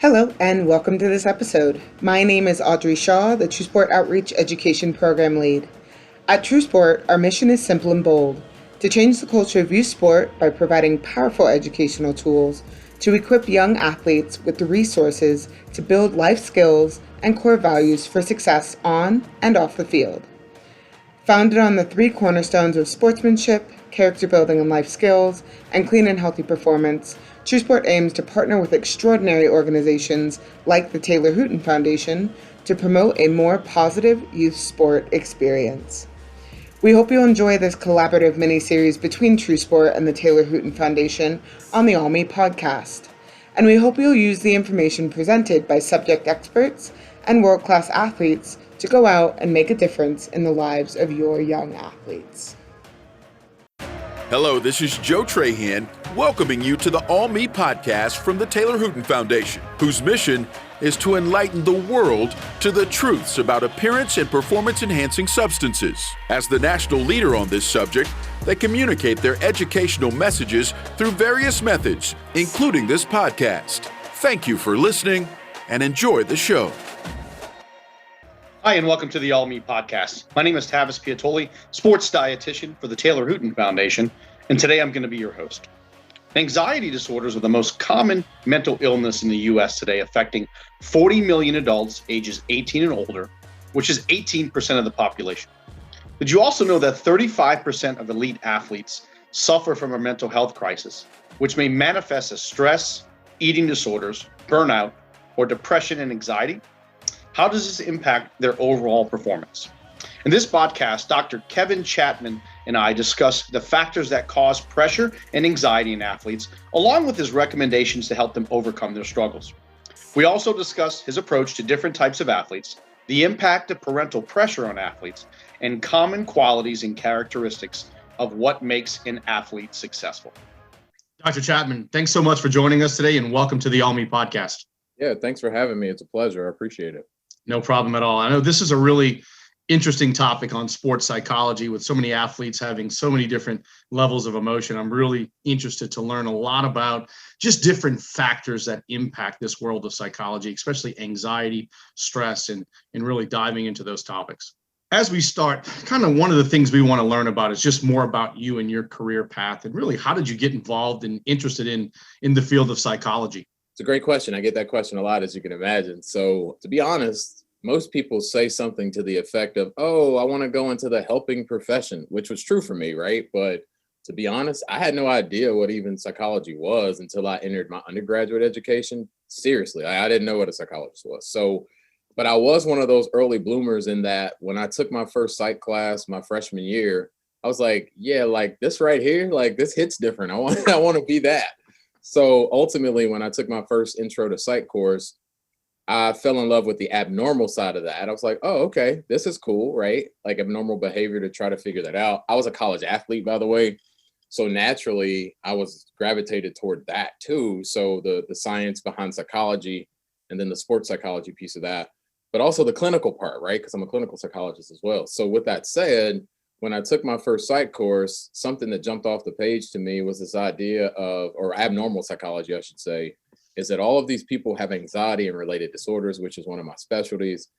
Hello and welcome to this episode. My name is Audrey Shaw, the TrueSport Outreach Education Program Lead. At TrueSport, our mission is simple and bold: to change the culture of youth sport by providing powerful educational tools to equip young athletes with the resources to build life skills and core values for success on and off the field. Founded on the three cornerstones of sportsmanship, character building and life skills, and clean and healthy performance, TrueSport aims to partner with extraordinary organizations like the Taylor Hooton Foundation to promote a more positive youth sport experience. We hope you'll enjoy this collaborative mini-series between TrueSport and the Taylor Hooton Foundation on the All Me podcast. And we hope you'll use the information presented by subject experts and world-class athletes to go out and make a difference in the lives of your young athletes. Hello, this is Joe Trahan, welcoming you to the All Me podcast from the Taylor Hooton Foundation, whose mission is to enlighten the world to the truths about appearance and performance-enhancing substances. As the national leader on this subject, they communicate their educational messages through various methods, including this podcast. Thank you for listening and enjoy the show. Hi, and welcome to the All Me podcast. My name is Tavis Piatoli, sports dietitian for the Taylor Hooton Foundation, and today I'm going to be your host. Anxiety disorders are the most common mental illness in the U.S. today, affecting 40 million adults ages 18 and older, which is 18% of the population. Did you also know that 35% of elite athletes suffer from a mental health crisis, which may manifest as stress, eating disorders, burnout, or depression and anxiety? How does this impact their overall performance? In this podcast, Dr. Kevin Chapman and I discuss the factors that cause pressure and anxiety in athletes, along with his recommendations to help them overcome their struggles. We also discuss his approach to different types of athletes, the impact of parental pressure on athletes, and common qualities and characteristics of what makes an athlete successful. Dr. Chapman, thanks so much for joining us today, and welcome to the All Me podcast. Yeah, thanks for having me. It's a pleasure. I appreciate it. No problem at all. I know this is a really interesting topic on sports psychology, with so many athletes having so many different levels of emotion. I'm really interested to learn a lot about just different factors that impact this world of psychology, especially anxiety, stress, and really diving into those topics. As we start, kind of one of the things we want to learn about is just more about you and your career path, and really, how did you get involved and interested in the field of psychology? It's a great question. I get that question a lot, as you can imagine. So to be honest, most people say something to the effect of, oh, I want to go into the helping profession, which was true for me, right? But to be honest, I had no idea what even psychology was until I entered my undergraduate education. Seriously, I didn't know what a psychologist was. So, but I was one of those early bloomers in that when I took my first psych class my freshman year, I was like, yeah, like this right here, like this hits different. I want to be that. So ultimately, when I took my first intro to psych course, I fell in love with the abnormal side of that. I was like, oh, okay, this is cool, right? Like abnormal behavior, to try to figure that out. I was a college athlete, by the way. So naturally, I was gravitated toward that too. So the science behind psychology, and then the sports psychology piece of that, but also the clinical part, right? Because I'm a clinical psychologist as well. So with that said, when I took my first psych course, something that jumped off the page to me was this idea of, or abnormal psychology, I should say, is that all of these people have anxiety and related disorders, which is one of my specialties.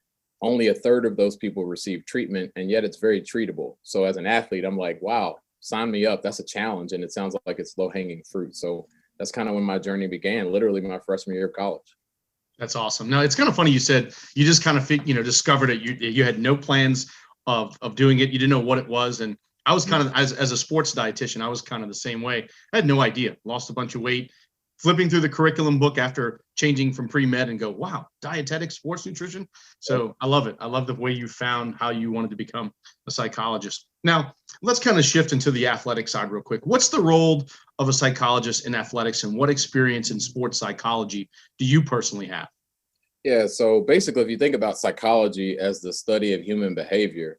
Only a third of those people receive treatment, and yet it's very treatable. So as an athlete, I'm like, wow, sign me up. That's a challenge. And it sounds like it's low-hanging fruit. So that's kind of when my journey began, literally my freshman year of college. That's awesome. Now, it's kind of funny you said you just kind of discovered it. You had no plans of doing it. You didn't know what it was. And I was kind of, as a sports dietitian, I was kind of the same way. I had no idea, lost a bunch of weight, flipping through the curriculum book after changing from pre-med and go, wow, dietetics, sports nutrition. So I love it. I love the way you found how you wanted to become a psychologist. Now, let's kind of shift into the athletic side real quick. What's the role of a psychologist in athletics, and what experience in sports psychology do you personally have? Yeah, so basically, if you think about psychology as the study of human behavior,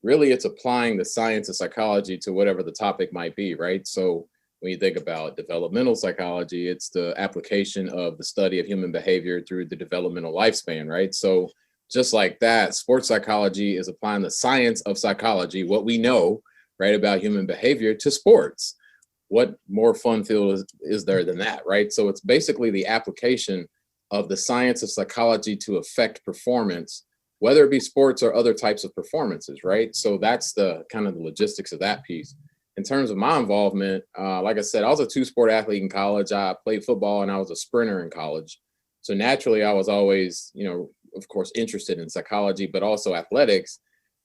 really it's applying the science of psychology to whatever the topic might be, right? So when you think about developmental psychology, it's the application of the study of human behavior through the developmental lifespan, right? So just like that, sports psychology is applying the science of psychology, what we know, right, about human behavior to sports. What more fun field is there than that, right? So it's basically the application of the science of psychology to affect performance, whether it be sports or other types of performances, right? So that's the kind of the logistics of that piece. In terms of my involvement, like I said, I was a two-sport athlete in college. I played football and I was a sprinter in college. So naturally, I was always, of course, interested in psychology, but also athletics.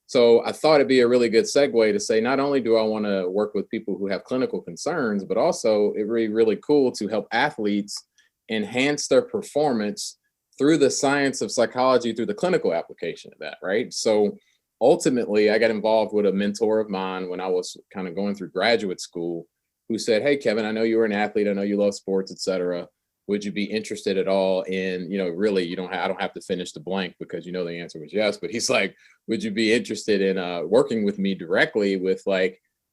So I thought it'd be a really good segue to say, not only do I want to work with people who have clinical concerns, but also it'd be really cool to help athletes enhance their performance through the science of psychology, through the clinical application of that, right? So ultimately, I got involved with a mentor of mine when I was kind of going through graduate school who said, hey, Kevin, I know you were an athlete. I know you love sports, et cetera. Would you be interested at all in, really, I don't have to finish the blank because the answer was yes, but he's like, would you be interested in working with me directly with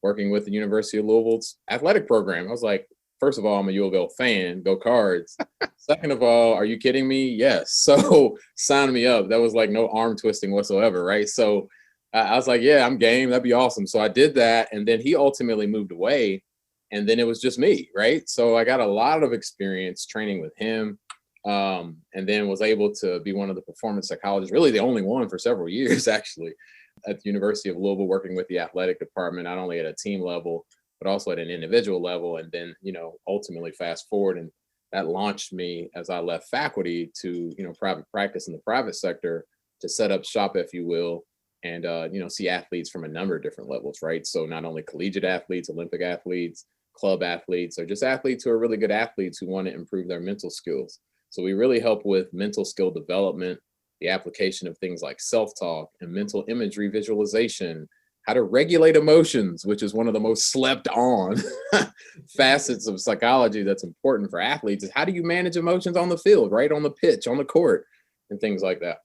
working with the University of Louisville's athletic program? I was like, first of all, I'm a U of L fan, go Cards. Second of all, are you kidding me? Yes. So sign me up. That was like no arm twisting whatsoever, right? So I was like, yeah, I'm game. That'd be awesome. So I did that. And then he ultimately moved away. And then it was just me, right? So I got a lot of experience training with him, and then was able to be one of the performance psychologists, really the only one for several years, actually, at the University of Louisville, working with the athletic department, not only at a team level, but also at an individual level. And then, ultimately fast forward, and that launched me as I left faculty to, private practice in the private sector to set up shop, if you will, and, see athletes from a number of different levels, right? So not only collegiate athletes, Olympic athletes, club athletes, or just athletes who are really good athletes who want to improve their mental skills. So we really help with mental skill development, the application of things like self-talk and mental imagery visualization, how to regulate emotions, which is one of the most slept on facets of psychology that's important for athletes, is how do you manage emotions on the field, right? On the pitch, on the court, and things like that.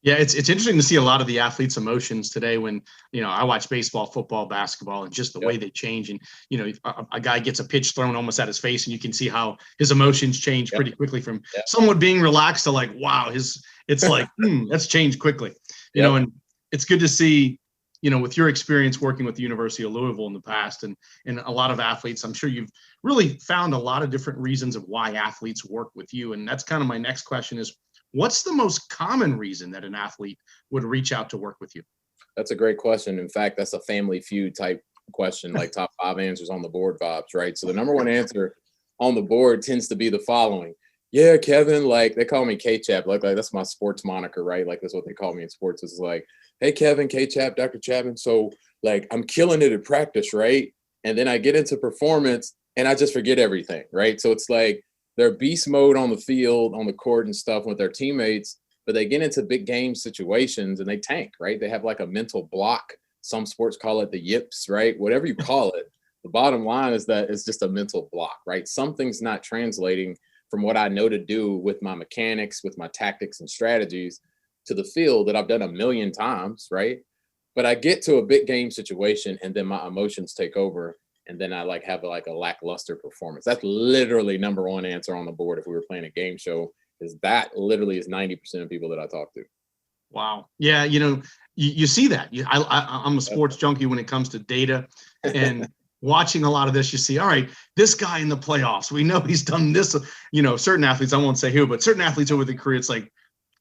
Yeah, it's interesting to see a lot of the athletes' emotions today when, I watch baseball, football, basketball, and just the way they change. And, a guy gets a pitch thrown almost at his face, and you can see how his emotions change pretty quickly from somewhat being relaxed to like, wow, it's like, that's changed quickly, and it's good to see, with your experience working with the University of Louisville in the past and a lot of athletes, I'm sure you've really found a lot of different reasons of why athletes work with you. And that's kind of my next question is, what's the most common reason that an athlete would reach out to work with you? That's a great question. In fact, that's a Family Feud type question, like top 5 answers on the board vibes, right? So the number one answer on the board tends to be the following. Yeah, Kevin, like they call me K-Chap, like that's my sports moniker, right? Like that's what they call me in sports. It's like, hey, Kevin, K-Chap, Dr. Chapman. So like I'm killing it at practice, right? And then I get into performance and I just forget everything, right? So it's like, they're beast mode on the field, on the court and stuff with their teammates, but they get into big game situations and they tank, right? They have like a mental block. Some sports call it the yips, right? Whatever you call it. The bottom line is that it's just a mental block, right? Something's not translating from what I know to do with my mechanics, with my tactics and strategies to the field that I've done a million times, right? But I get to a big game situation and then my emotions take over. And then I have a lackluster performance. That's literally number one answer on the board if we were playing a game show, is that literally is 90% of people that I talk to. Wow. Yeah. You see that. I'm a sports junkie when it comes to data and watching a lot of this. You see, all right, this guy in the playoffs, we know he's done this, certain athletes, I won't say who, but certain athletes over the career, it's like,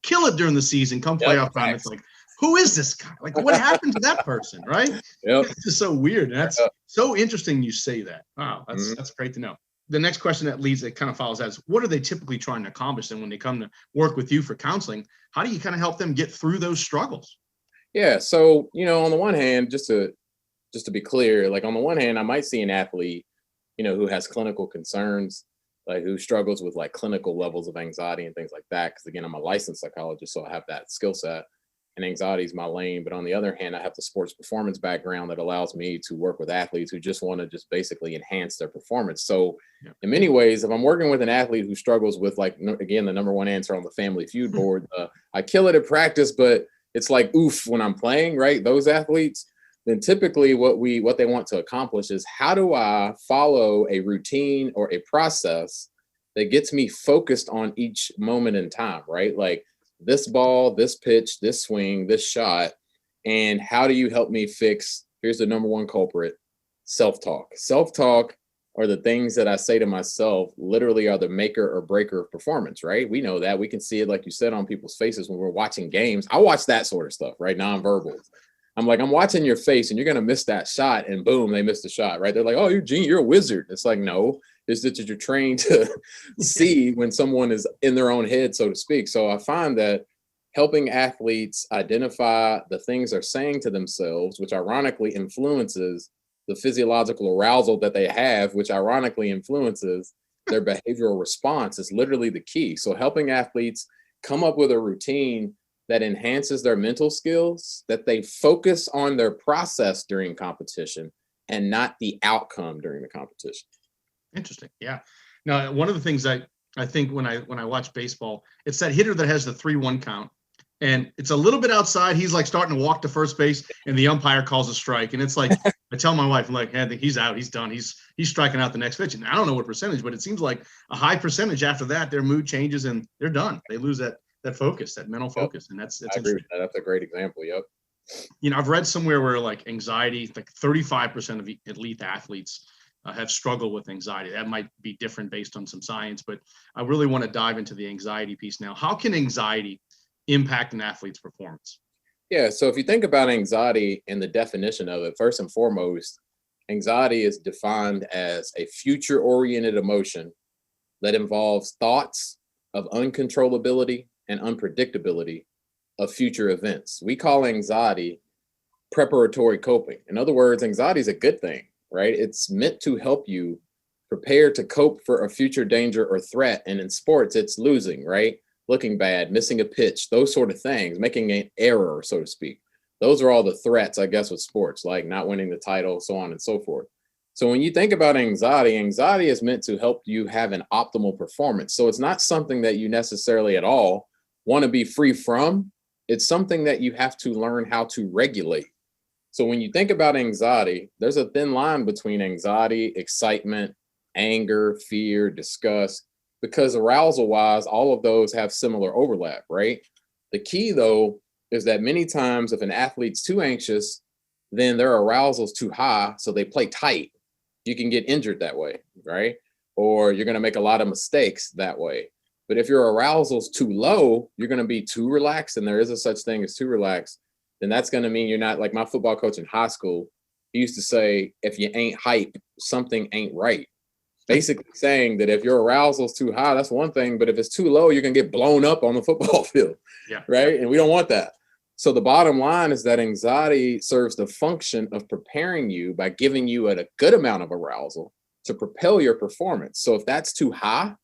kill it during the season, come playoff time. It's like, who is this guy? Like, what happened to that person, right? It's just so weird. And that's so interesting you say that. Wow, that's great to know. The next question that kind of follows that is, what are they typically trying to accomplish then when they come to work with you for counseling? How do you kind of help them get through those struggles? Yeah, so, on the one hand, just to be clear, like on the one hand, I might see an athlete, who has clinical concerns, like who struggles with like clinical levels of anxiety and things like that. Because again, I'm a licensed psychologist, so I have that skill set. And anxiety is my lane. But on the other hand, I have the sports performance background that allows me to work with athletes who just want to just basically enhance their performance. So in many ways, if I'm working with an athlete who struggles with again, the number one answer on the Family Feud board, I kill it at practice, but it's like, oof, when I'm playing, right? Those athletes, then typically what they want to accomplish is, how do I follow a routine or a process that gets me focused on each moment in time, right? Like, this ball, this pitch, this swing, this shot, and how do you help me fix, here's the number one culprit, self-talk. Self-talk or the things that I say to myself literally are the maker or breaker of performance, right? We know that. We can see it, like you said, on people's faces when we're watching games. I watch that sort of stuff, right? Nonverbal. I'm like, I'm watching your face and you're going to miss that shot, and boom, they missed the shot, right? They're like, oh, you're genius, you're a wizard. It's like, no, it's that you're trained to see when someone is in their own head, so to speak. So I find that helping athletes identify the things they're saying to themselves, which ironically influences the physiological arousal that they have, which ironically influences their behavioral response, is literally the key. So helping athletes come up with a routine that enhances their mental skills, that they focus on their process during competition and not the outcome during the competition. Interesting. Yeah. Now, one of the things I think when I watch baseball, it's that hitter that has the 3-1 count. And it's a little bit outside. He's like starting to walk to first base, and the umpire calls a strike. And it's like, I tell my wife, I'm like, hey, I think he's out. He's done. He's striking out the next pitch. And I don't know what percentage, but it seems like a high percentage after that, their mood changes and they're done. They lose that focus, that mental focus. And that's I agree with that. That's a great example. Yep. You know, I've read somewhere where like anxiety, like 35% of elite athletes have struggled with anxiety. That might be different based on some science, but I really want to dive into the anxiety piece now. How can anxiety impact an athlete's performance? Yeah, so if you think about anxiety and the definition of it, first and foremost, anxiety is defined as a future-oriented emotion that involves thoughts of uncontrollability and unpredictability of future events. We call anxiety preparatory coping. In other words, anxiety is a good thing, right? It's meant to help you prepare to cope for a future danger or threat. And in sports, it's losing, right? Looking bad, missing a pitch, those sort of things, making an error, so to speak. Those are all the threats, I guess, with sports, like not winning the title, so on and so forth. So when you think about anxiety, anxiety is meant to help you have an optimal performance. So it's not something that you necessarily at all want to be free from. It's something that you have to learn how to regulate. So when you think about anxiety, there's a thin line between anxiety, excitement, anger, fear, disgust, because arousal wise, all of those have similar overlap, right? The key though, is that many times if an athlete's too anxious, then their arousal's too high, so they play tight. You can get injured that way, right? Or you're gonna make a lot of mistakes that way. But if your arousal's too low, you're gonna be too relaxed, and there is a such thing as too relaxed, then that's gonna mean you're not, like my football coach in high school, he used to say, if you ain't hype, something ain't right. Basically saying that if your arousal's too high, that's one thing, but if it's too low, you're gonna get blown up on the football field, right? And we don't want that. So the bottom line is that anxiety serves the function of preparing you by giving you a good amount of arousal to propel your performance. So if that's too high,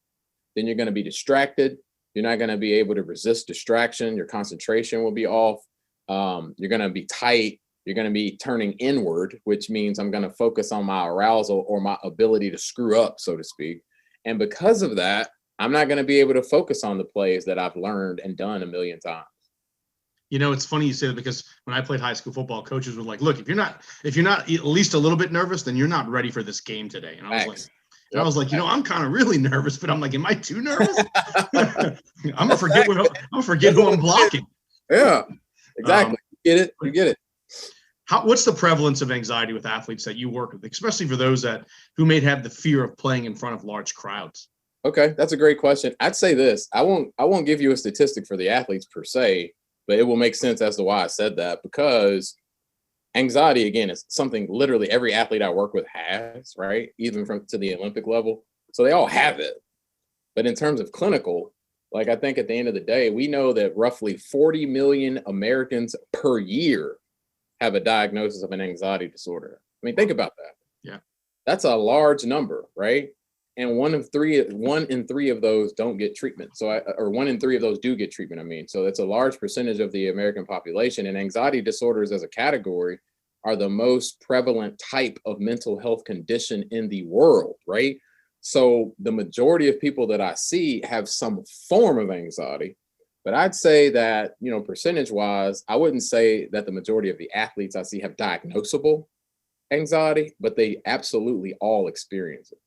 then you're gonna be distracted. You're not gonna be able to resist distraction. Your concentration will be off. You're gonna be tight. You're going to be turning inward, which means I'm going to focus on my arousal or my ability to screw up, so to speak. And because of that, I'm not going to be able to focus on the plays that I've learned and done a million times. You know, it's funny you say that, because when I played high school football, coaches were like, look, if you're not at least a little bit nervous, then you're not ready for this game today. And I was like, you know, I'm kind of really nervous, but I'm like, am I too nervous? I'm gonna forget who I'm blocking. Yeah, exactly. You get it. What's the prevalence of anxiety with athletes that you work with, especially for those who may have the fear of playing in front of large crowds? Okay, that's a great question. I'd say this. I won't give you a statistic for the athletes per se, but it will make sense as to why I said that, because anxiety, again, is something literally every athlete I work with has, right? Even to the Olympic level. So they all have it. But in terms of clinical, like I think at the end of the day, we know that roughly 40 million Americans per year have a diagnosis of an anxiety disorder. I mean, think about that. Yeah. That's a large number, right? And one in three of those don't get treatment. Or 1 in 3 of those do get treatment. I mean, so it's a large percentage of the American population, and anxiety disorders as a category are the most prevalent type of mental health condition in the world, right? So the majority of people that I see have some form of anxiety. But I'd say that, you know, percentage wise, I wouldn't say that the majority of the athletes I see have diagnosable anxiety, but they absolutely all experience it.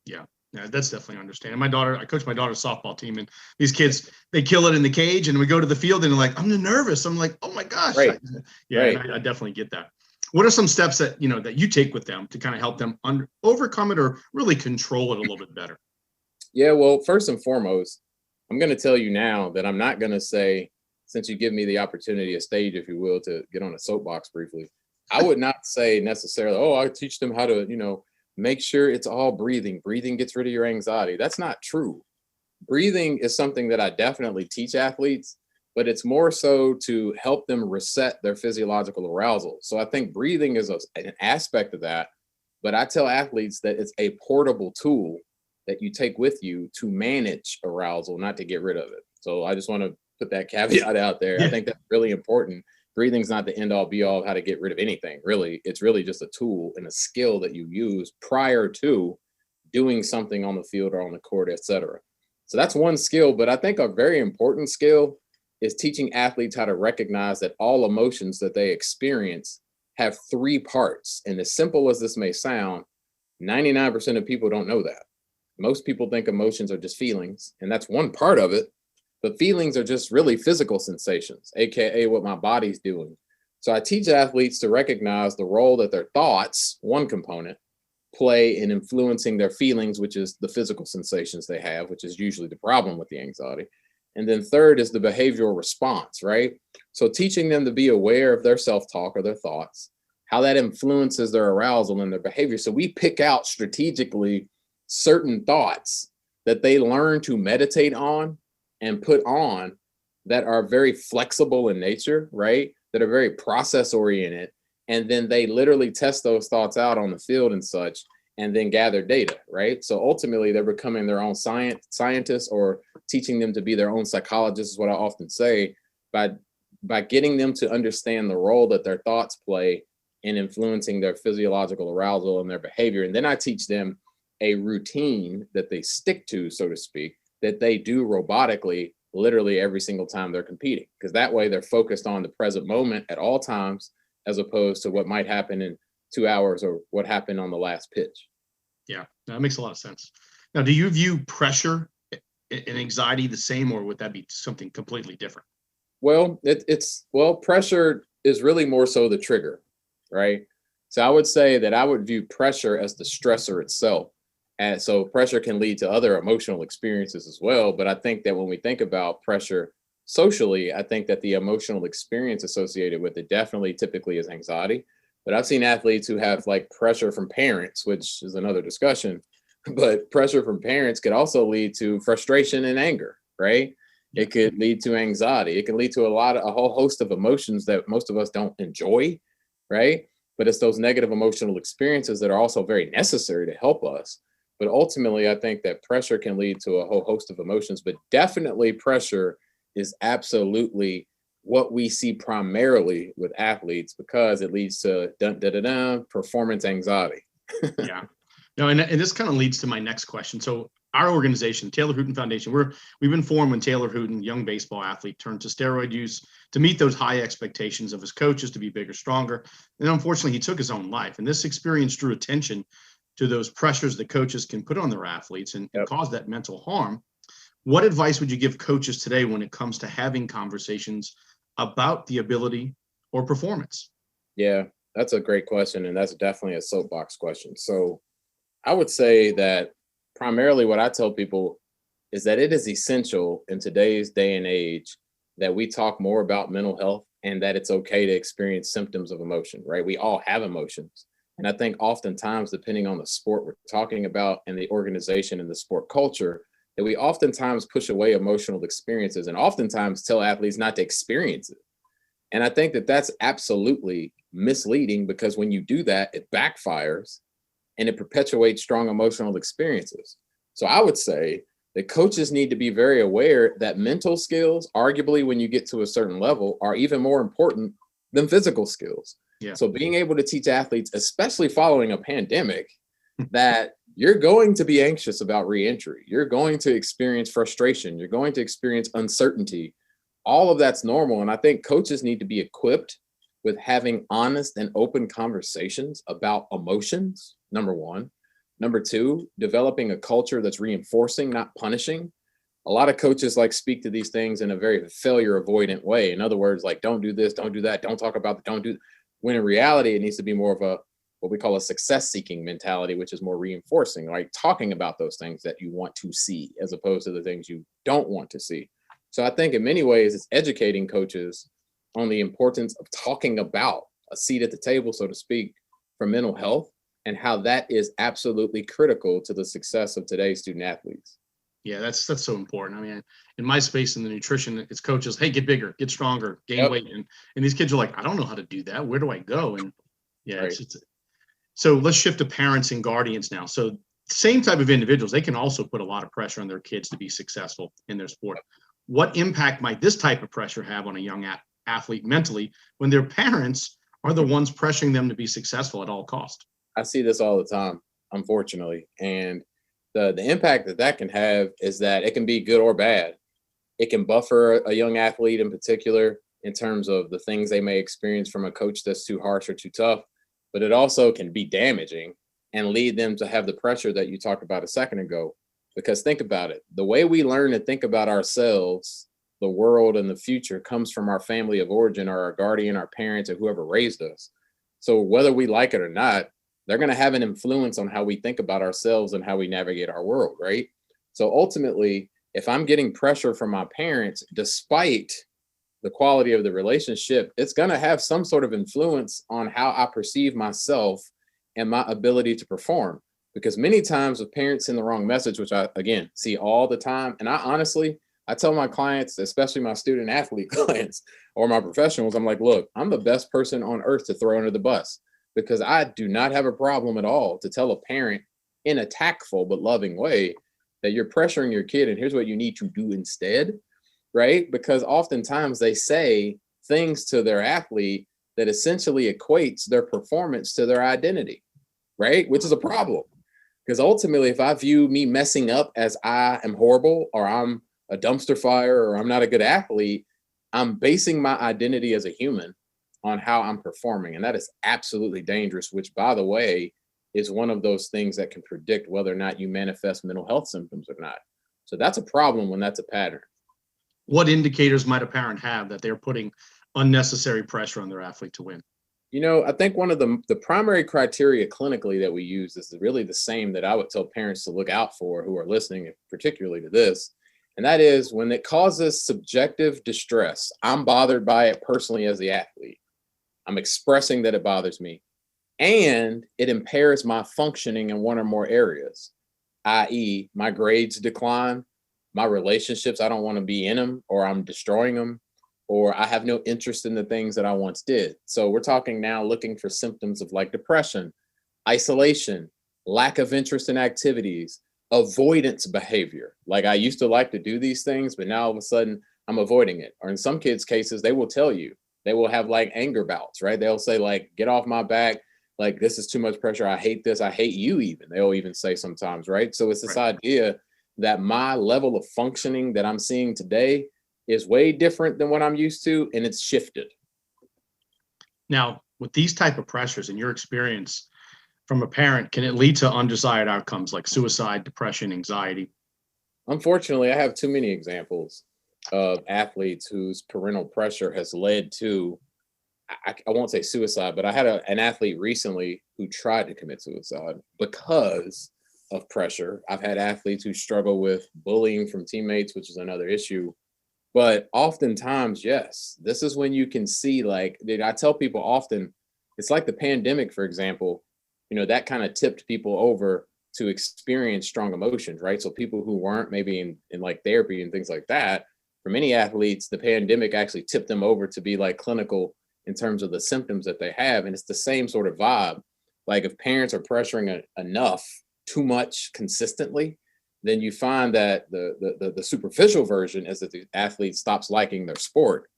Yeah, that's definitely understanding. I coach my daughter's softball team, and these kids, they kill it in the cage, and we go to the field and they're like, I'm nervous. I'm like, oh my gosh. Right. Yeah, right. I definitely get that. What are some steps that, that you take with them to kind of help them overcome it or really control it a little bit better? Yeah, well, first and foremost, I'm going to tell you now that I'm not going to say, since you give me the opportunity, a stage, if you will, to get on a soapbox briefly, I would not say necessarily, oh, I teach them how to, make sure it's all breathing. Breathing gets rid of your anxiety. That's not true. Breathing is something that I definitely teach athletes, but it's more so to help them reset their physiological arousal. So I think breathing is an aspect of that, but I tell athletes that it's a portable tool that you take with you to manage arousal, not to get rid of it. So I just want to put that caveat out there. Yeah. I think that's really important. Breathing's not the end all be all of how to get rid of anything. Really, it's really just a tool and a skill that you use prior to doing something on the field or on the court, etc. So that's one skill, but I think a very important skill is teaching athletes how to recognize that all emotions that they experience have three parts. And as simple as this may sound, 99% of people don't know that. Most people think emotions are just feelings, and that's one part of it. But feelings are just really physical sensations, AKA what my body's doing. So I teach athletes to recognize the role that their thoughts, one component, play in influencing their feelings, which is the physical sensations they have, which is usually the problem with the anxiety. And then third is the behavioral response, right? So teaching them to be aware of their self-talk or their thoughts, how that influences their arousal and their behavior. So we pick out strategically certain thoughts that they learn to meditate on and put on that are very flexible in nature, right? That are very process oriented. And then they literally test those thoughts out on the field and such, and then gather data, right? So ultimately they're becoming their own scientists, or teaching them to be their own psychologists is what I often say, by getting them to understand the role that their thoughts play in influencing their physiological arousal and their behavior. And then I teach them a routine that they stick to, so to speak, that they do robotically, literally every single time they're competing. Because that way they're focused on the present moment at all times, as opposed to what might happen in 2 hours or what happened on the last pitch. Yeah, that makes a lot of sense. Now, do you view pressure and anxiety the same, or would that be something completely different? Well, pressure is really more so the trigger, right? So I would say that I would view pressure as the stressor itself. And so pressure can lead to other emotional experiences as well. But I think that when we think about pressure socially, I think that the emotional experience associated with it definitely typically is anxiety. But I've seen athletes who have like pressure from parents, which is another discussion, but pressure from parents could also lead to frustration and anger, right? It could lead to anxiety. It can lead to a whole host of emotions that most of us don't enjoy, right? But it's those negative emotional experiences that are also very necessary to help us. But ultimately, I think that pressure can lead to a whole host of emotions, but definitely pressure is absolutely what we see primarily with athletes, because it leads to performance anxiety. Yeah. No, and this kind of leads to my next question. So our organization, Taylor Hooten Foundation, we've been formed when Taylor Hooten, young baseball athlete, turned to steroid use to meet those high expectations of his coaches to be bigger, stronger. And unfortunately, he took his own life. And this experience drew attention to those pressures that coaches can put on their athletes and cause that mental harm. What advice would you give coaches today when it comes to having conversations about the ability or performance? Yeah, that's a great question. And that's definitely a soapbox question. So I would say that primarily what I tell people is that it is essential in today's day and age that we talk more about mental health, and that it's okay to experience symptoms of emotion, right? We all have emotions. And I think oftentimes, depending on the sport we're talking about and the organization and the sport culture, that we oftentimes push away emotional experiences and oftentimes tell athletes not to experience it. And I think that that's absolutely misleading, because when you do that, it backfires and it perpetuates strong emotional experiences. So I would say that coaches need to be very aware that mental skills, arguably when you get to a certain level, are even more important than physical skills. Yeah. So being able to teach athletes, especially following a pandemic, that you're going to be anxious about reentry. You're going to experience frustration. You're going to experience uncertainty. All of that's normal. And I think coaches need to be equipped with having honest and open conversations about emotions, number one. Number two, developing a culture that's reinforcing, not punishing. A lot of coaches speak to these things in a very failure avoidant way. In other words, don't do this, don't do that, don't talk about it, don't do. when in reality, it needs to be more of a what we call a success seeking mentality, which is more reinforcing, like talking about those things that you want to see as opposed to the things you don't want to see. So I think in many ways, it's educating coaches on the importance of talking about a seat at the table, so to speak, for mental health, and how that is absolutely critical to the success of today's student athletes. Yeah, that's so important. I mean, in my space in the nutrition, it's coaches, hey, get bigger, get stronger, gain weight. And these kids are like, I don't know how to do that. Where do I go? And yeah, right. So let's shift to parents and guardians now. So same type of individuals, they can also put a lot of pressure on their kids to be successful in their sport. What impact might this type of pressure have on a young athlete mentally when their parents are the ones pressuring them to be successful at all costs? I see this all the time, unfortunately. And the impact that can have is that it can be good or bad. It can buffer a young athlete in particular in terms of the things they may experience from a coach that's too harsh or too tough, but it also can be damaging and lead them to have the pressure that you talked about a second ago. Because think about it, the way we learn to think about ourselves, the world, and the future comes from our family of origin or our guardian, our parents, or whoever raised us. So whether we like it or not, they're going to have an influence on how we think about ourselves and how we navigate our world, right? So ultimately, if I'm getting pressure from my parents, despite the quality of the relationship, it's going to have some sort of influence on how I perceive myself and my ability to perform. Because many times with parents send the wrong message, which I, again, see all the time. And I tell my clients, especially my student athlete clients or my professionals, I'm like, look, I'm the best person on earth to throw under the bus, because I do not have a problem at all to tell a parent in a tactful but loving way that you're pressuring your kid and here's what you need to do instead, right? Because oftentimes they say things to their athlete that essentially equates their performance to their identity, right? Which is a problem. Because ultimately, if I view me messing up as I am horrible or I'm a dumpster fire or I'm not a good athlete, I'm basing my identity as a human on how I'm performing. And that is absolutely dangerous, which, by the way, is one of those things that can predict whether or not you manifest mental health symptoms or not. So that's a problem when that's a pattern. What indicators might a parent have that they're putting unnecessary pressure on their athlete to win? You know, I think one of the primary criteria clinically that we use is really the same that I would tell parents to look out for who are listening, particularly to this. And that is when it causes subjective distress. I'm bothered by it personally as the athlete. I'm expressing that it bothers me, and it impairs my functioning in one or more areas, i.e. my grades decline, my relationships, I don't want to be in them, or I'm destroying them, or I have no interest in the things that I once did. So we're talking now looking for symptoms of like depression, isolation, lack of interest in activities, avoidance behavior. Like I used to like to do these things, but now all of a sudden I'm avoiding it. Or in some kids' cases, they will tell you, they will have like anger bouts, right? They'll say like, get off my back. Like, this is too much pressure. I hate this. I hate you even. They'll even say sometimes, right? So it's this idea that my level of functioning that I'm seeing today is way different than what I'm used to, and it's shifted. Now, with these type of pressures, in your experience from a parent, can it lead to undesired outcomes like suicide, depression, anxiety? Unfortunately, I have too many examples of athletes whose parental pressure has led to, I won't say suicide, but I had an athlete recently who tried to commit suicide because of pressure. I've had athletes who struggle with bullying from teammates, which is another issue. But oftentimes, yes, this is when you can see, like, I tell people often, it's like the pandemic, for example, you know, that kind of tipped people over to experience strong emotions, right? So people who weren't maybe in like therapy and things like that, for many athletes, the pandemic actually tipped them over to be like clinical in terms of the symptoms that they have. And it's the same sort of vibe. Like if parents are pressuring enough, too much consistently, then you find that the superficial version is that the athlete stops liking their sport.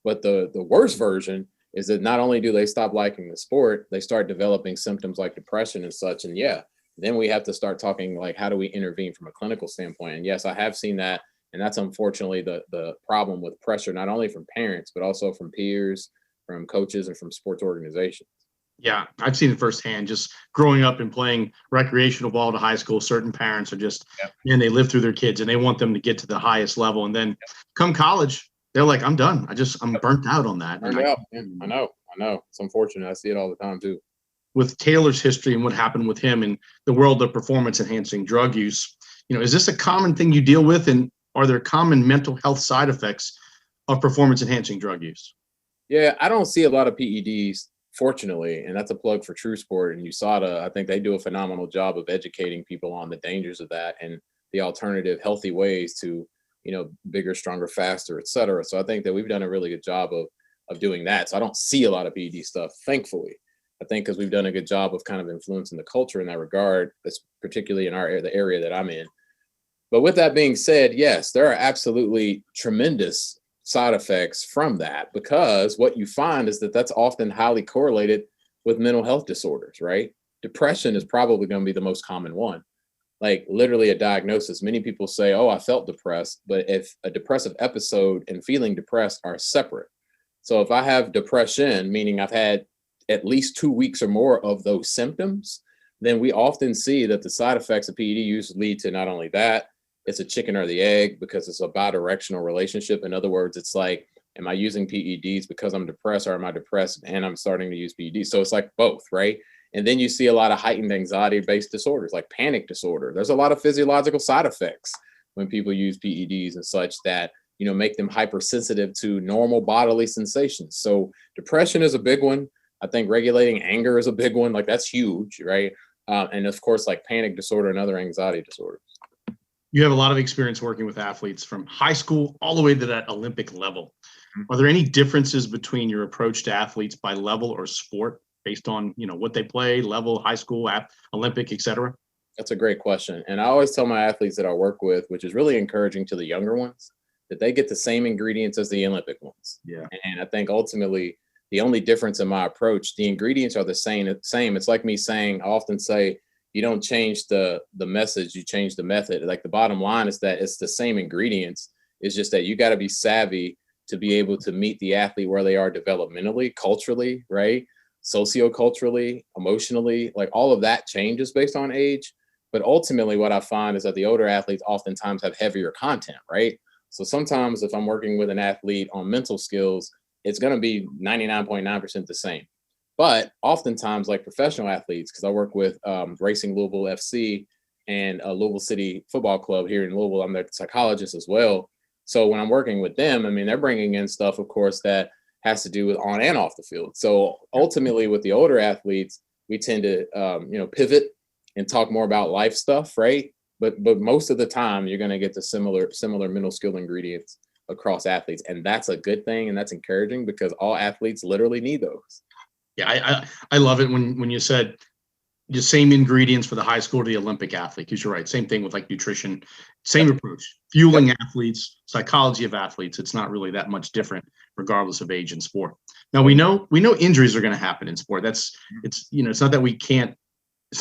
But the worst version is that not only do they stop liking the sport, they start developing symptoms like depression and such. And yeah, then we have to start talking like, how do we intervene from a clinical standpoint? And yes, I have seen that. And that's unfortunately the problem with pressure, not only from parents, but also from peers, from coaches, and from sports organizations. Yeah, I've seen it firsthand. Just growing up and playing recreational ball to high school, certain parents are just, and they live through their kids and they want them to get to the highest level. And then come college, they're like, I'm done. I'm burnt out on that. I know. I know. It's unfortunate. I see it all the time too. With Taylor's history and what happened with him in the world of performance enhancing drug use, is this a common thing you deal with? And are there common mental health side effects of performance enhancing drug use? Yeah, I don't see a lot of PEDs, fortunately, and that's a plug for TrueSport and USADA. I think they do a phenomenal job of educating people on the dangers of that and the alternative healthy ways to, bigger, stronger, faster, et cetera. So I think that we've done a really good job of doing that. So I don't see a lot of PED stuff, thankfully. I think because we've done a good job of kind of influencing the culture in that regard, that's particularly in the area that I'm in. But with that being said, yes, there are absolutely tremendous side effects from that, because what you find is that that's often highly correlated with mental health disorders, right? Depression is probably going to be the most common one. Like literally a diagnosis. Many people say, oh, I felt depressed, but if a depressive episode and feeling depressed are separate. So if I have depression, meaning I've had at least 2 weeks or more of those symptoms, then we often see that the side effects of PED use lead to not only that, it's a chicken or the egg, because it's a bidirectional relationship. In other words, it's like, am I using PEDs because I'm depressed, or am I depressed and I'm starting to use PEDs? So it's like both, right? And then you see a lot of heightened anxiety-based disorders like panic disorder. There's a lot of physiological side effects when people use PEDs and such that, make them hypersensitive to normal bodily sensations. So depression is a big one. I think regulating anger is a big one. Like that's huge, right? And of course, like panic disorder and other anxiety disorders. You have a lot of experience working with athletes from high school all the way to that Olympic level. Are there any differences between your approach to athletes by level or sport based on, what they play, level, high school, Olympic, et cetera? That's a great question. And I always tell my athletes that I work with, which is really encouraging to the younger ones, that they get the same ingredients as the Olympic ones. Yeah. And I think ultimately the only difference in my approach, the ingredients are the same. It's like me saying, I often say, you don't change the message, you change the method. Like the bottom line is that it's the same ingredients. It's just that you got to be savvy to be able to meet the athlete where they are developmentally, culturally, right? Socioculturally, emotionally, like all of that changes based on age. But ultimately what I find is that the older athletes oftentimes have heavier content, right? So sometimes if I'm working with an athlete on mental skills, it's going to be 99.9% the same. But oftentimes, like professional athletes, because I work with Racing Louisville FC and a Louisville City Football Club here in Louisville, I'm their psychologist as well. So when I'm working with them, they're bringing in stuff, of course, that has to do with on and off the field. So ultimately, with the older athletes, we tend to, pivot and talk more about life stuff, right? But most of the time, you're going to get the similar mental skill ingredients across athletes, and that's a good thing, and that's encouraging because all athletes literally need those. Yeah, I love it when you said the same ingredients for the high school to the Olympic athlete, because you're right. Same thing with like nutrition, same approach, fueling athletes, psychology of athletes. It's not really that much different regardless of age and sport. Now we know injuries are going to happen in sport. It's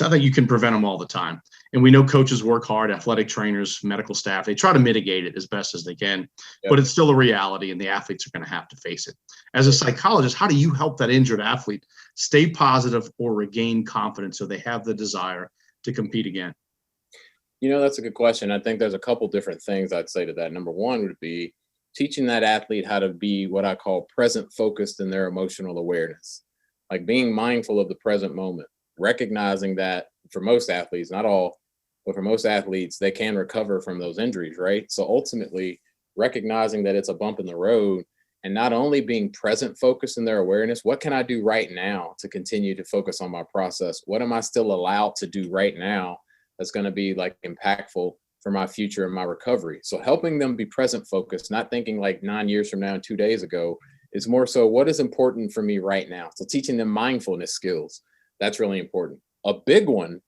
not that you can prevent them all the time. And we know coaches work hard, athletic trainers, medical staff, they try to mitigate it as best as they can, but it's still a reality and the athletes are going to have to face it. As a psychologist, how do you help that injured athlete stay positive or regain confidence so they have the desire to compete again? That's a good question. I think there's a couple different things I'd say to that. Number one would be teaching that athlete how to be what I call present focused in their emotional awareness, like being mindful of the present moment, recognizing that for most athletes, not all, but for most athletes, they can recover from those injuries, right? So ultimately, recognizing that it's a bump in the road and not only being present focused in their awareness, what can I do right now to continue to focus on my process? What am I still allowed to do right now that's going to be like impactful for my future and my recovery? So helping them be present focused, not thinking like 9 years from now and 2 days ago, is more so what is important for me right now. So teaching them mindfulness skills, that's really important. A big one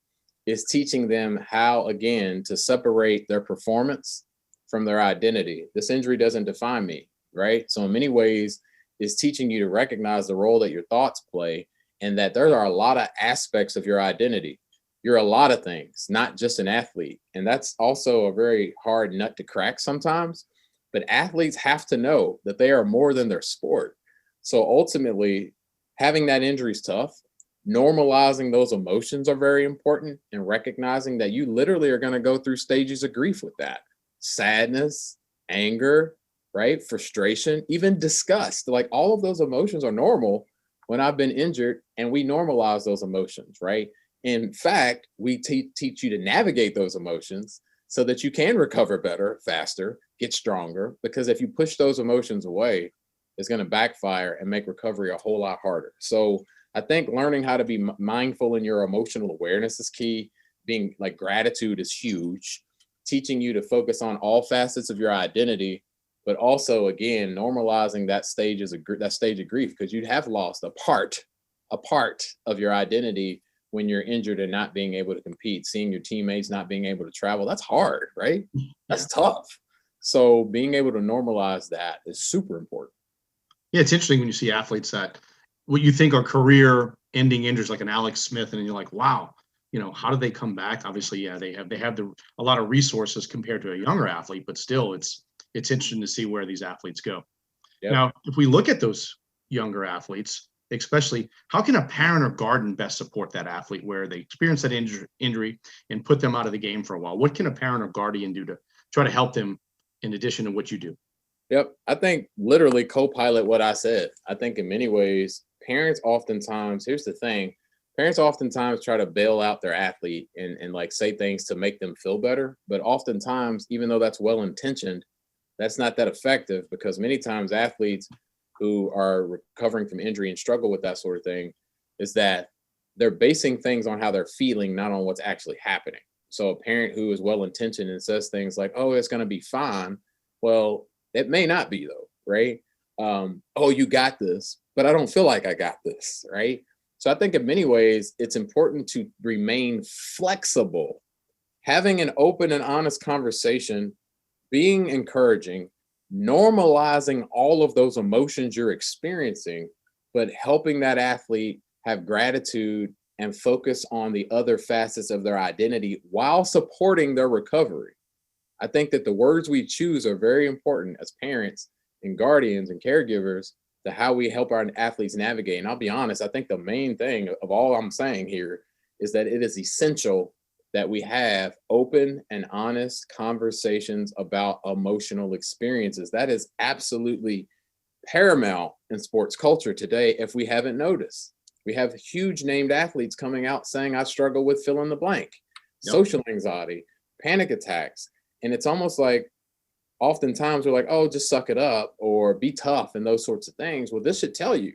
is teaching them how, again, to separate their performance from their identity. This injury doesn't define me, right? So in many ways, it's teaching you to recognize the role that your thoughts play and that there are a lot of aspects of your identity. You're a lot of things, not just an athlete. And that's also a very hard nut to crack sometimes. But athletes have to know that they are more than their sport. So ultimately, having that injury is tough. Normalizing those emotions are very important, and recognizing that you literally are going to go through stages of grief with that. Sadness, anger, right? Frustration, even disgust. Like all of those emotions are normal, when I've been injured, and we normalize those emotions, right? In fact, we teach you to navigate those emotions so that you can recover better, faster, get stronger, because if you push those emotions away, it's going to backfire and make recovery a whole lot harder. So I think learning how to be mindful in your emotional awareness is key. Being like gratitude is huge. Teaching you to focus on all facets of your identity, but also again normalizing that stage of grief, because you have lost a part of your identity when you're injured and not being able to compete. Seeing your teammates not being able to travel, that's hard, right? That's tough. So being able to normalize that is super important. Yeah, it's interesting when you see athletes that what you think are career-ending injuries, like an Alex Smith, and you're like, wow, how do they come back? Obviously, yeah, they have a lot of resources compared to a younger athlete, but still, it's interesting to see where these athletes go. Yep. Now, if we look at those younger athletes, especially, how can a parent or guardian best support that athlete where they experience that injury and put them out of the game for a while? What can a parent or guardian do to try to help them in addition to what you do? Yep. I think literally co-pilot what I said. I think in many ways, parents oftentimes try to bail out their athlete and like say things to make them feel better. But oftentimes, even though that's well-intentioned, that's not that effective, because many times athletes who are recovering from injury and struggle with that sort of thing is that they're basing things on how they're feeling, not on what's actually happening. So a parent who is well-intentioned and says things like, oh, it's going to be fine. Well, it may not be though, right? Oh, you got this, but I don't feel like I got this, right? So I think in many ways, it's important to remain flexible, having an open and honest conversation, being encouraging, normalizing all of those emotions you're experiencing, but helping that athlete have gratitude and focus on the other facets of their identity while supporting their recovery. I think that the words we choose are very important as parents and guardians and caregivers to how we help our athletes navigate. And I'll be honest, I think the main thing of all I'm saying here is that it is essential that we have open and honest conversations about emotional experiences. That is absolutely paramount in sports culture today, if we haven't noticed. We have huge named athletes coming out saying, I struggle with fill in the blank, social anxiety, panic attacks. And it's almost like oftentimes we're like, oh, just suck it up or be tough and those sorts of things. Well, this should tell you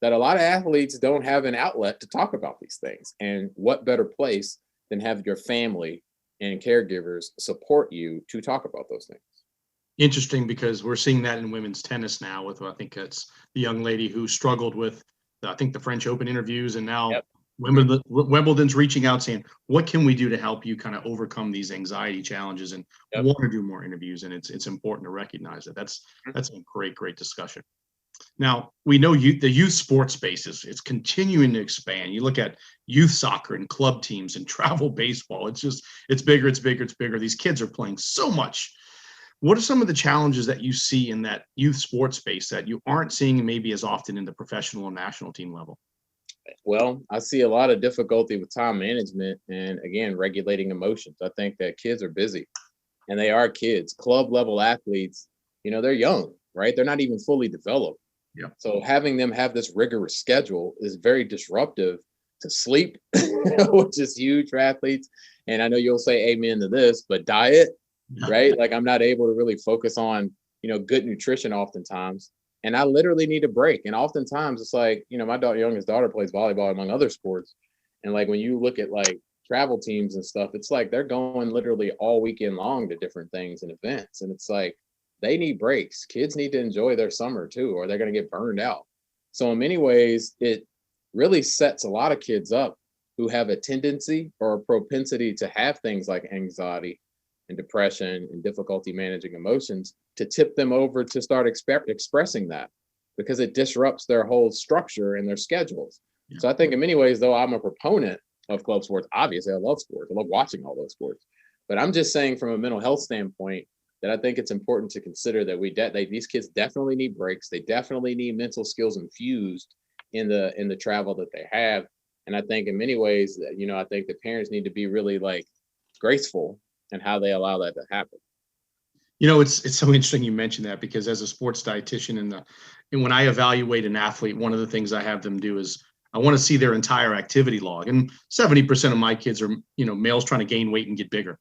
that a lot of athletes don't have an outlet to talk about these things. And what better place than have your family and caregivers support you to talk about those things. Interesting, because we're seeing that in women's tennis now with, I think it's the young lady who struggled with, I think, the French Open interviews, and now Wimbledon's reaching out saying, what can we do to help you kind of overcome these anxiety challenges, and want to do more interviews. And it's important to recognize that. That's a great discussion. Now, we know the youth sports space is continuing to expand. You look at youth soccer and club teams and travel baseball. It's bigger. These kids are playing so much. What are some of the challenges that you see in that youth sports space that you aren't seeing maybe as often in the professional and national team level? Well, I see a lot of difficulty with time management and, again, regulating emotions. I think that kids are busy, and they are kids. Club level athletes, they're young, right? They're not even fully developed. Yeah. So having them have this rigorous schedule is very disruptive to sleep, which is huge for athletes. And I know you'll say amen to this, but diet, right? Like I'm not able to really focus on, good nutrition oftentimes. And I literally need a break. And oftentimes it's like, my youngest daughter plays volleyball among other sports. And like when you look at like travel teams and stuff, it's like they're going literally all weekend long to different things and events. And it's like they need breaks. Kids need to enjoy their summer too, or they're going to get burned out. So in many ways, it really sets a lot of kids up who have a tendency or a propensity to have things like anxiety and depression and difficulty managing emotions, to tip them over to start expressing that, because it disrupts their whole structure and their schedules. Yeah. So I think in many ways, though, I'm a proponent of club sports. Obviously, I love sports. I love watching all those sports. But I'm just saying from a mental health standpoint that I think it's important to consider that these kids definitely need breaks. They definitely need mental skills infused in the travel that they have. And I think in many ways, I think the parents need to be really like graceful and how they allow that to happen. It's so interesting you mentioned that, because as a sports dietitian and when I evaluate an athlete, one of the things I have them do is I want to see their entire activity log. And 70% of my kids are, males trying to gain weight and get bigger.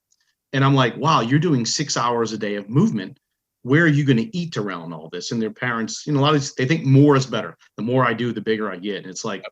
And I'm like, wow, you're doing 6 hours a day of movement. Where are you going to eat around all this? And their parents, a lot of they think more is better. The more I do, the bigger I get. And it's like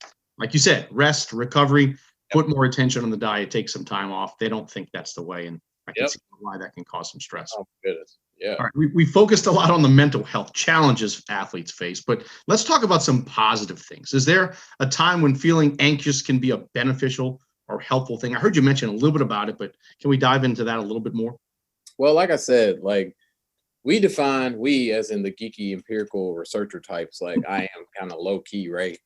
you said, rest, recovery, put more attention on the diet, take some time off. They don't think that's the way. And I can see why that can cause some stress. Oh, goodness. Yeah. All right. We focused a lot on the mental health challenges athletes face, but let's talk about some positive things. Is there a time when feeling anxious can be a beneficial or helpful thing? I heard you mention a little bit about it, but can we dive into that a little bit more? Well, like I said, we as in the geeky empirical researcher types, I am kind of low key, right?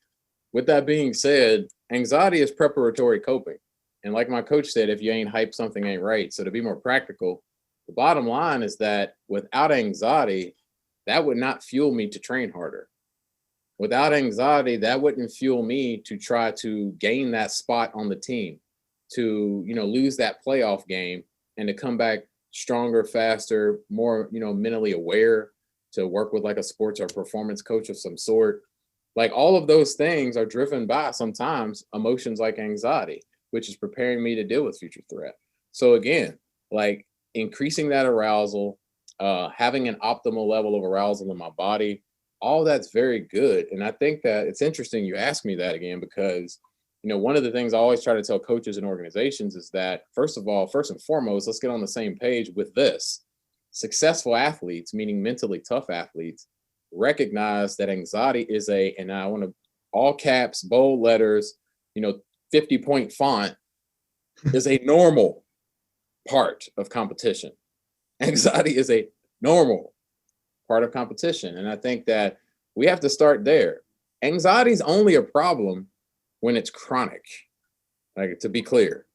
With that being said, anxiety is preparatory coping. And like my coach said, if you ain't hype, something ain't right. So to be more practical, the bottom line is that without anxiety, that would not fuel me to train harder. Without anxiety, that wouldn't fuel me to try to gain that spot on the team, to, lose that playoff game and to come back stronger, faster, more, mentally aware, to work with like a sports or performance coach of some sort. Like all of those things are driven by sometimes emotions like anxiety, which is preparing me to deal with future threat. So again, increasing that arousal, having an optimal level of arousal in my body, all that's very good. And I think that it's interesting you ask me that again, because, one of the things I always try to tell coaches and organizations is that, first and foremost, let's get on the same page with this. Successful athletes, meaning mentally tough athletes, recognize that anxiety is and I want to all caps, bold letters, 50-point font, is a normal part of competition. Anxiety is a normal part of competition. And I think that we have to start there. Anxiety is only a problem when it's chronic, to be clear.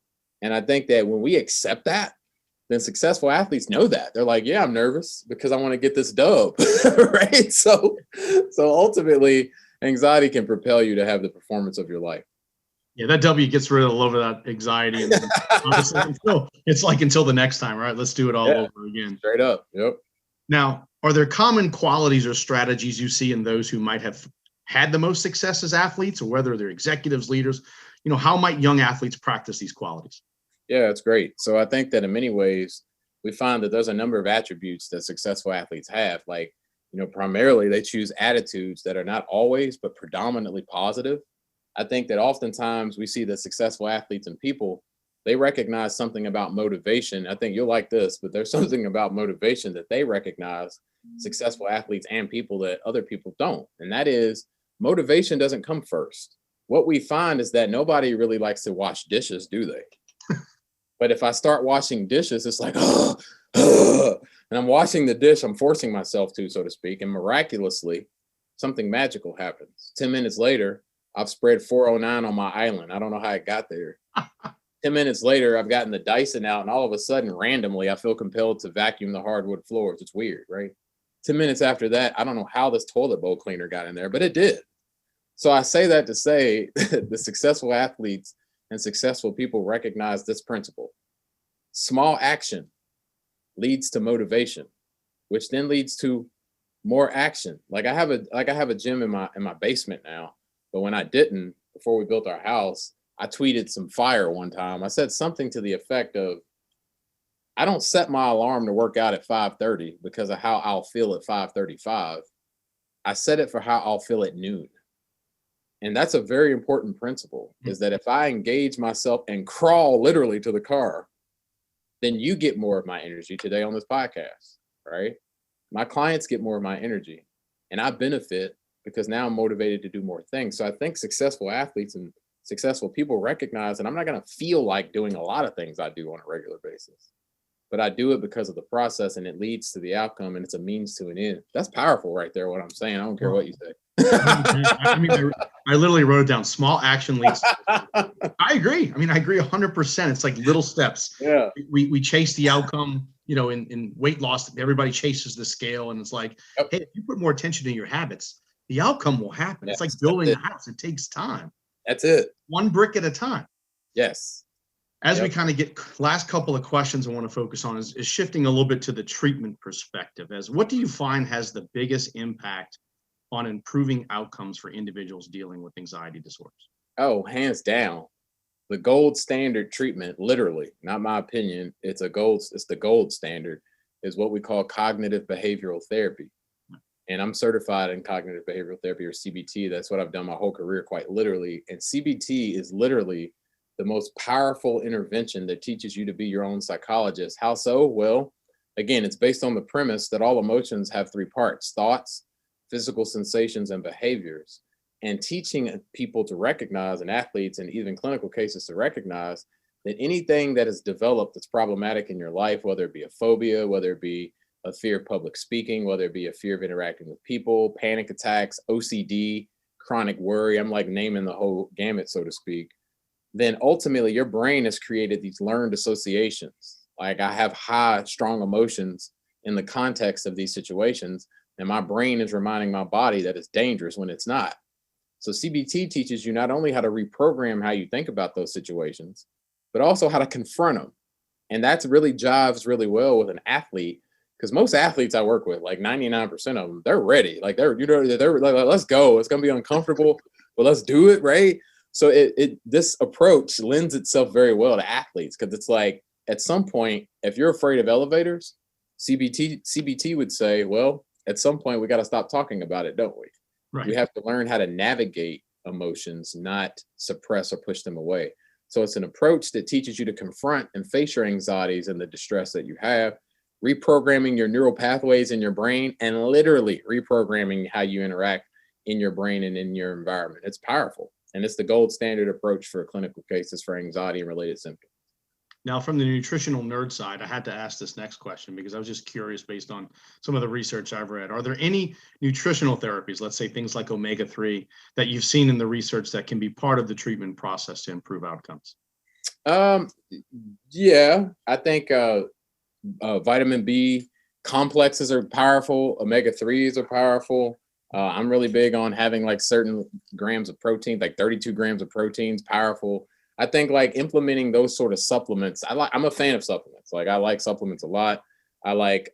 And I think that when we accept that, then successful athletes know that. They're like, yeah, I'm nervous because I want to get this dub, right? So ultimately, anxiety can propel you to have the performance of your life. Yeah, that W gets rid of a little of that anxiety. And it's like until the next time, right? Let's do it all over again. Straight up. Yep. Now, are there common qualities or strategies you see in those who might have had the most success as athletes, or whether they're executives, leaders? How might young athletes practice these qualities? Yeah, it's great. So I think that in many ways, we find that there's a number of attributes that successful athletes have. Primarily they choose attitudes that are not always, but predominantly positive. I think that oftentimes we see that successful athletes and people, they recognize something about motivation. I think you'll like this, but there's something about motivation that they recognize, successful athletes and people, that other people don't. And that is, motivation doesn't come first. What we find is that nobody really likes to wash dishes, do they? But if I start washing dishes, it's like, and I'm washing the dish, I'm forcing myself to, so to speak, and miraculously, something magical happens. 10 minutes later, I've spread 409 on my island. I don't know how it got there. 10 minutes later, I've gotten the Dyson out, and all of a sudden, randomly, I feel compelled to vacuum the hardwood floors. It's weird, right? 10 minutes after that, I don't know how this toilet bowl cleaner got in there, but it did. So I say that to say the successful athletes and successful people recognize this principle. Small action leads to motivation, which then leads to more action. I have a gym in my basement now, but when I didn't, before we built our house, I tweeted some fire one time. I said something to the effect of, I don't set my alarm to work out at 5:30 because of how I'll feel at 5:35. I set it for how I'll feel at noon. And that's a very important principle, is that if I engage myself and crawl literally to the car, then you get more of my energy today on this podcast, right? My clients get more of my energy, and I benefit because now I'm motivated to do more things. So I think successful athletes and successful people recognize that I'm not going to feel like doing a lot of things I do on a regular basis, but I do it because of the process, and it leads to the outcome, and it's a means to an end. That's powerful right there, what I'm saying. I don't care what you say. I literally wrote it down. Small action leads. I agree. I agree 100%. It's like little steps. Yeah. We chase the outcome, in weight loss, everybody chases the scale, and it's like, hey, if you put more attention to your habits, the outcome will happen. It's like building a house. It takes time. That's it. One brick at a time. Yes. As we kind of get last couple of questions I want to focus on is shifting a little bit to the treatment perspective. As what do you find has the biggest impact on improving outcomes for individuals dealing with anxiety disorders? Oh, hands down. The gold standard treatment, literally, not my opinion, it's the gold standard, is what we call cognitive behavioral therapy. And I'm certified in cognitive behavioral therapy, or CBT. That's what I've done my whole career, quite literally. And CBT is literally the most powerful intervention that teaches you to be your own psychologist. How so? Well, again, it's based on the premise that all emotions have three parts: thoughts, physical sensations, and behaviors. And teaching people to recognize, and athletes and even clinical cases to recognize, that anything that is developed that's problematic in your life, whether it be a phobia, whether it be a fear of public speaking, whether it be a fear of interacting with people, panic attacks, OCD, chronic worry, I'm like naming the whole gamut, so to speak, then ultimately your brain has created these learned associations. Like, I have high, strong emotions in the context of these situations, and my brain is reminding my body that it's dangerous when it's not. So CBT teaches you not only how to reprogram how you think about those situations, but also how to confront them. And that's really jives really well with an athlete, because most athletes I work with, like 99% of them, they're ready. Like they're like, let's go. It's going to be uncomfortable, but let's do it. Right. So this approach lends itself very well to athletes, because it's like, at some point, if you're afraid of elevators, CBT would say, well, at some point we got to stop talking about it, don't we? Right. We have to learn how to navigate emotions, not suppress or push them away. So it's an approach that teaches you to confront and face your anxieties and the distress that you have, reprogramming your neural pathways in your brain, and literally reprogramming how you interact in your brain and in your environment. It's powerful. And it's the gold standard approach for clinical cases for anxiety and related symptoms. Now, from the nutritional nerd side, I had to ask this next question because I was just curious based on some of the research I've read. Are there any nutritional therapies, let's say things like omega-3, that you've seen in the research that can be part of the treatment process to improve outcomes? Yeah, I think vitamin B complexes are powerful. Omega-3s are powerful. I'm really big on having like certain grams of protein, like 32 grams of proteins, powerful. I think like implementing those sort of supplements. I'm a fan of supplements. Like, I like supplements a lot. I like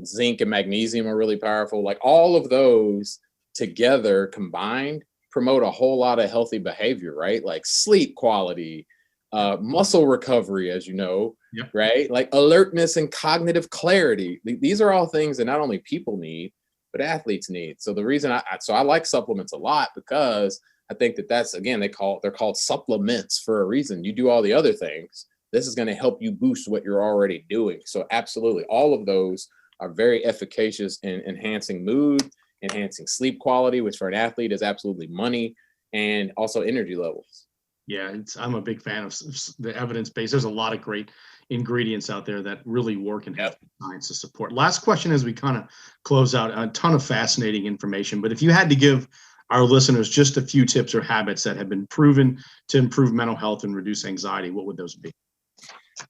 zinc and magnesium are really powerful. Like, all of those together combined promote a whole lot of healthy behavior, right? Like sleep quality, muscle recovery, as you know, yep. Right? Like alertness and cognitive clarity. These are all things that not only people need, but athletes need. So the reason I like supplements a lot, because I think that's, again, they're called supplements for a reason. You do all the other things. This is going to help you boost what you're already doing. So absolutely, all of those are very efficacious in enhancing mood, enhancing sleep quality, which for an athlete is absolutely money, and also energy levels. Yeah, I'm a big fan of the evidence base. There's a lot of great ingredients out there that really work and have science to support. Last question as we kind of close out, a ton of fascinating information, but if you had to give our listeners just a few tips or habits that have been proven to improve mental health and reduce anxiety, what would those be?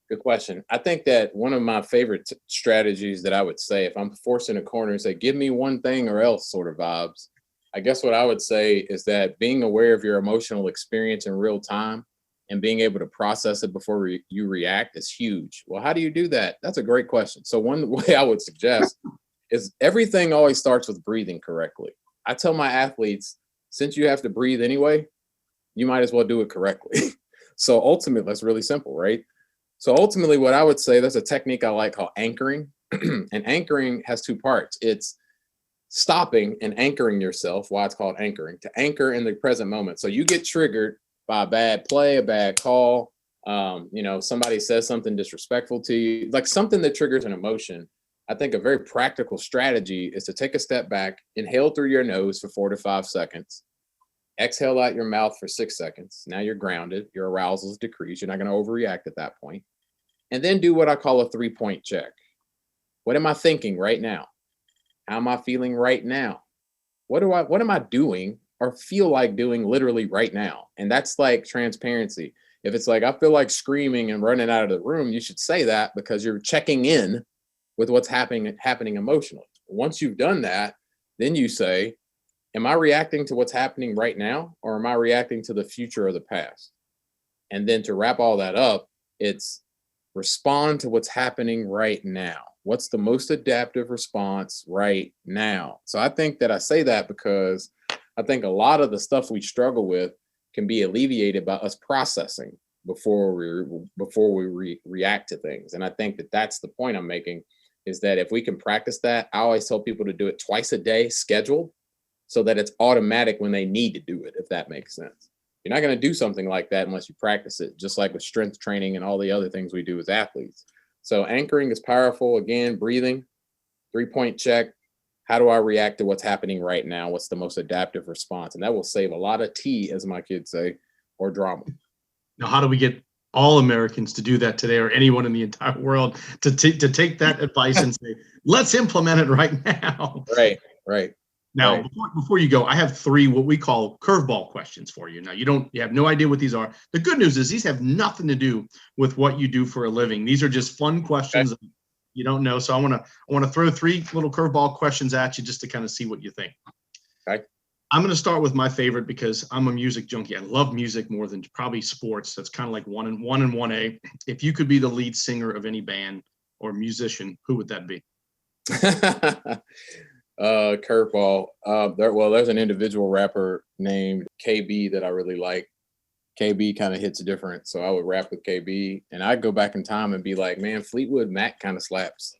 Good question. I think that one of my favorite strategies that I would say, if I'm forced in a corner and say, give me one thing or else sort of vibes, I guess what I would say is that being aware of your emotional experience in real time and being able to process it before you react is huge. Well, how do you do that? That's a great question. So one way I would suggest is everything always starts with breathing correctly. I tell my athletes, since you have to breathe anyway, you might as well do it correctly. So ultimately, that's really simple, right? So ultimately, what I would say, there's a technique I like called anchoring. And anchoring has two parts. It's stopping and anchoring yourself, why it's called anchoring, to anchor in the present moment. So you get triggered by a bad play, a bad call, somebody says something disrespectful to you, like something that triggers an emotion. I think a very practical strategy is to take a step back, inhale through your nose for 4 to 5 seconds, exhale out your mouth for 6 seconds. Now you're grounded, your arousal is decreased. You're not going to overreact at that point. And then do what I call a 3-point check. What am I thinking right now? How am I feeling right now? What am I doing or feel like doing literally right now? And that's like transparency. If it's like, I feel like screaming and running out of the room, you should say that, because you're checking in with what's happening emotionally. Once you've done that, then you say, am I reacting to what's happening right now, or am I reacting to the future or the past? And then to wrap all that up, It's respond to what's happening right now. What's the most adaptive response right now? So I think that I say that because I think a lot of the stuff we struggle with can be alleviated by us processing before we react to things. And I think that that's the point I'm making, is that if we can practice that, I always tell people to do it twice a day, scheduled, so that it's automatic when they need to do it, if that makes sense. You're not going to do something like that unless you practice it, just like with strength training and all the other things we do as athletes. So anchoring is powerful. Again, breathing, 3-point check. How do I react to what's happening right now? What's the most adaptive response? And that will save a lot of tea, as my kids say, or drama. Now, how do we get all Americans to do that today, or anyone in the entire world to take that advice and say, let's implement it right now? Right. Now, right. Before you go, I have 3 what we call curveball questions for you. Now, you have no idea what these are. The good news is these have nothing to do with what you do for a living. These are just fun questions. Okay. You don't know. So I want to throw 3 little curveball questions at you just to kind of see what you think. Okay. I'm going to start with my favorite because I'm a music junkie. I love music more than probably sports. That's kind of like 1 and 1A. If you could be the lead singer of any band or musician, who would that be? Curveball. There's an individual rapper named KB that I really like. KB kind of hits different, so I would rap with KB, and I'd go back in time and be like, man, Fleetwood Mac kind of slaps.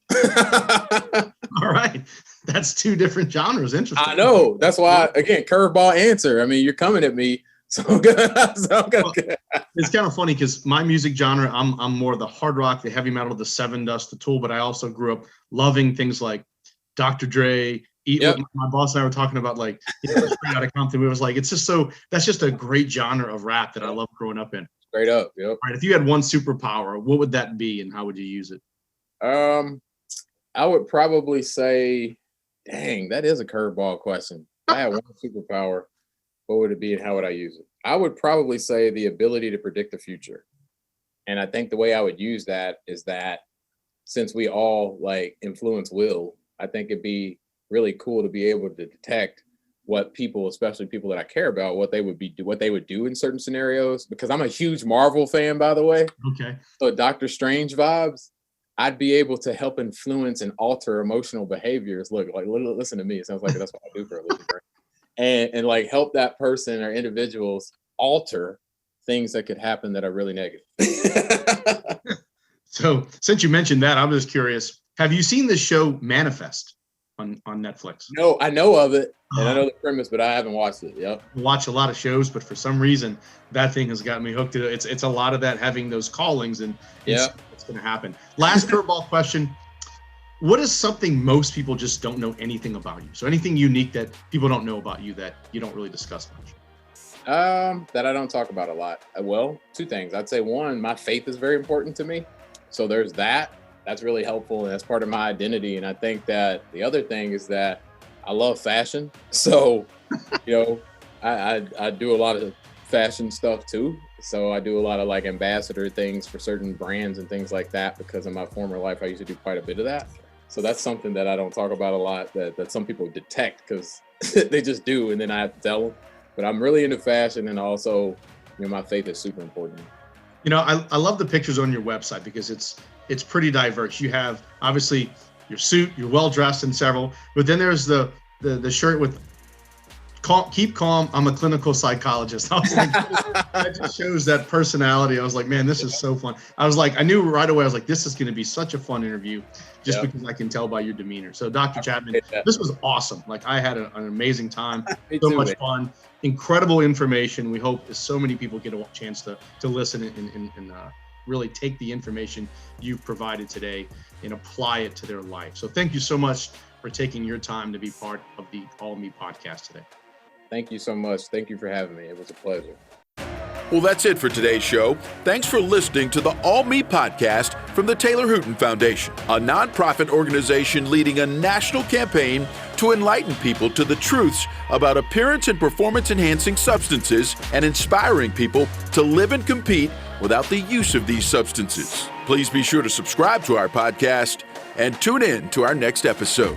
All right, that's 2 different genres. Interesting. I know. That's why, again, curveball answer. I mean, you're coming at me, so I'm gonna. It's kind of funny because my music genre, I'm more the hard rock, the heavy metal, the Seven Dust, the Tool, but I also grew up loving things like Dr. Dre. Yep. My boss and I were talking about, like, straight out of Compton. We was like, it's just that's just a great genre of rap that I love growing up in. Straight up. Yep. All right, if you had one superpower, what would that be, and how would you use it? I would probably say, dang, that is a curveball question. If I had one superpower, what would it be and how would I use it? I would probably say the ability to predict the future. And I think the way I would use that is that since we all like influence will, I think it'd be really cool to be able to detect what people, especially people that I care about, what they would do in certain scenarios. Because I'm a huge Marvel fan, by the way. Okay. So Doctor Strange vibes, I'd be able to help influence and alter emotional behaviors. Look, like, listen to me. It sounds like that's what I do for a living. And like help that person or individuals alter things that could happen that are really negative. So since you mentioned that, I'm just curious, have you seen the show Manifest on Netflix? No, I know of it, and I know the premise, but I haven't watched it. Yep. I watch a lot of shows, but for some reason, that thing has got me hooked to it. It's a lot of that, having those callings, and it's going to happen. Last curveball question. What is something most people just don't know anything about you? So anything unique that people don't know about you that you don't really discuss much? That I don't talk about a lot. Well, 2 things. I'd say 1, my faith is very important to me. So there's that. That's really helpful, and that's part of my identity. And I think that the other thing is that I love fashion. So, I do a lot of fashion stuff too. So I do a lot of like ambassador things for certain brands and things like that, because in my former life, I used to do quite a bit of that. So that's something that I don't talk about a lot, that some people detect because they just do, and then I have to tell them. But I'm really into fashion, and also, my faith is super important. I love the pictures on your website because it's pretty diverse. You have obviously your suit, you're well dressed in several, but then there's the shirt with keep calm, I'm a clinical psychologist. I was like, that just shows that personality. I was like, man, this is so fun. I was like, I knew right away, I was like, this is going to be such a fun interview just because I can tell by your demeanor. So Dr. Chapman, this was awesome. Like, I had an amazing time, much fun, incredible information. We hope so many people get a chance to listen and really take the information you've provided today and apply it to their life. So thank you so much for taking your time to be part of the All Me podcast today. Thank you so much. Thank you for having me. It was a pleasure. Well, that's it for today's show. Thanks for listening to the All Me podcast from the Taylor Hooten Foundation, a nonprofit organization leading a national campaign to enlighten people to the truths about appearance and performance-enhancing substances and inspiring people to live and compete without the use of these substances. Please be sure to subscribe to our podcast and tune in to our next episode.